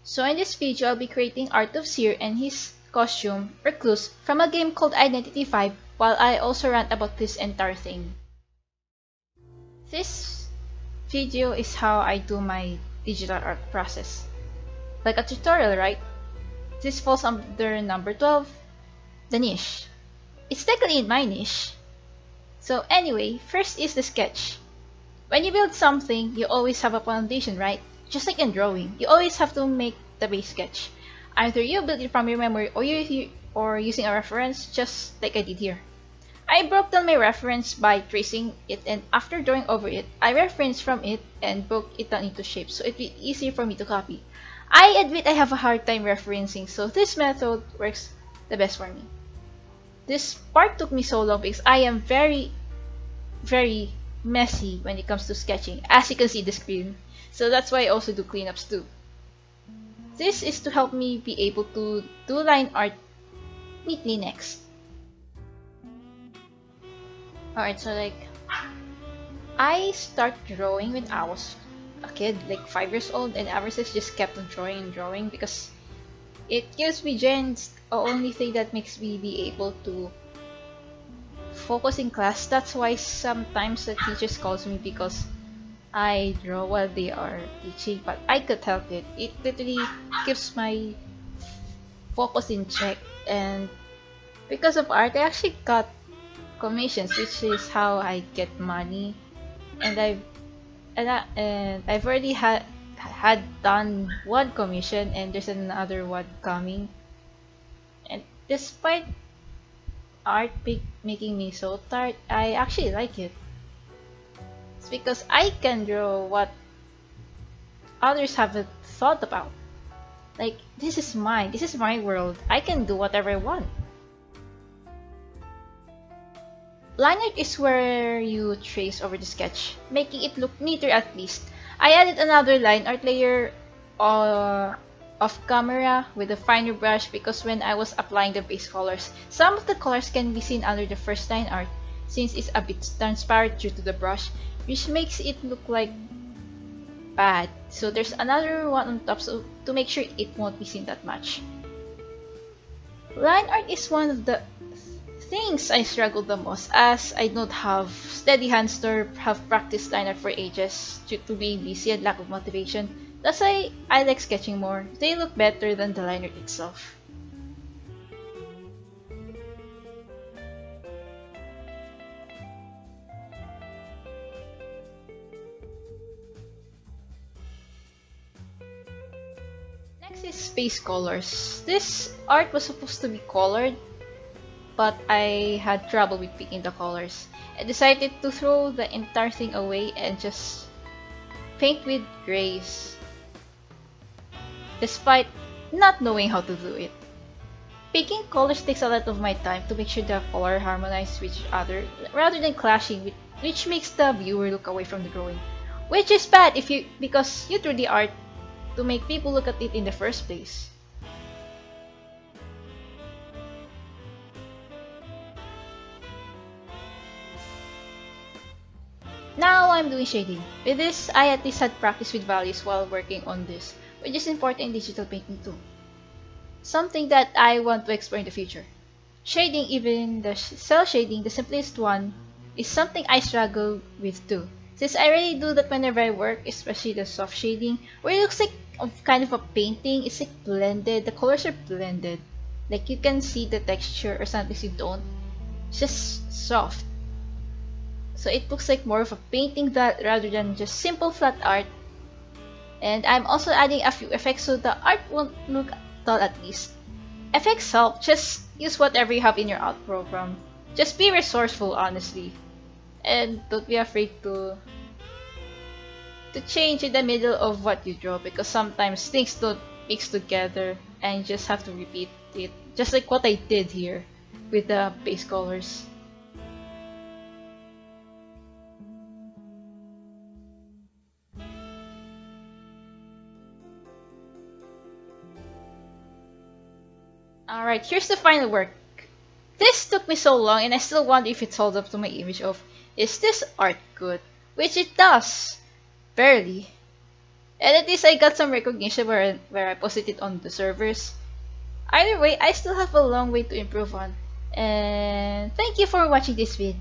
So in this video, I'll be creating Art of Seer and his costume, Recluse, from a game called Identity 5, while I also rant about this entire thing. This video is how I do my digital art process. Like a tutorial, right? This falls under number 12, the niche. It's technically in my niche. So anyway, first is the sketch. When you build something, you always have a foundation, right? Just like in drawing, you always have to make the base sketch. Either you build it from your memory or using a reference, just like I did here. I broke down my reference by tracing it, and after drawing over it, I referenced from it and broke it down into shapes so it'd be easier for me to copy. I admit I have a hard time referencing, so this method works the best for me. This part took me so long because I am very messy when it comes to sketching, as you can see the screen. So that's why I also do cleanups too. This is to help me be able to do line art neatly next. Alright, so I start drawing when I was a kid, like 5 years old, and ever since just kept on drawing and drawing because it gives me gems. The only thing that makes me be able to focus in class. That's why sometimes the teachers calls me because I draw while they are teaching, but I could help it. It literally keeps my focus in check, and because of art, I actually got commissions, which is how I get money. And I've already had done one commission, and there's another one coming. And despite art making me so tired, I actually like it. It's because I can draw what others haven't thought about. Like, this is mine, this is my world. I can do whatever I want. Line art is where you trace over the sketch, making it look neater at least. I added another line art layer off camera with a finer brush because when I was applying the base colors, some of the colors can be seen under the first line art since it's a bit transparent due to the brush, which makes it look like bad. So there's another one on top so to make sure it won't be seen that much. Line art is one of the things I struggle the most as I don't have steady hands nor have practiced line art for ages due to being busy and lack of motivation. That's why I like sketching more. They look better than the line art itself. Next is space colors. This art was supposed to be colored, but I had trouble with picking the colors. I decided to throw the entire thing away and just paint with grays, despite not knowing how to do it. Picking colors takes a lot of my time to make sure the color harmonize with each other rather than clashing, which makes the viewer look away from the drawing. Which is bad because you drew the art to make people look at it in the first place. Now I'm doing shading. With this, I at least had practice with values while working on this, which is important in digital painting too. Something that I want to explore in the future. Shading, even the cell shading, the simplest one, is something I struggle with too. Since I really do that whenever I work, especially the soft shading, where it looks like kind of a painting, it's like blended, the colors are blended. Like you can see the texture or sometimes you don't. It's just soft. So it looks like more of a painting that rather than just simple flat art. And I'm also adding a few effects so the art won't look dull at least. Effects help, just use whatever you have in your art program. Just be resourceful, honestly. And don't be afraid to change in the middle of what you draw because sometimes things don't mix together and you just have to repeat it. Just like what I did here with the base colors. Alright, here's the final work. This took me so long and I still wonder if it holds up to my image of, is this art good? Which it does. Barely. And at least I got some recognition where I posted it on the servers. Either way, I still have a long way to improve on. And thank you for watching this vid.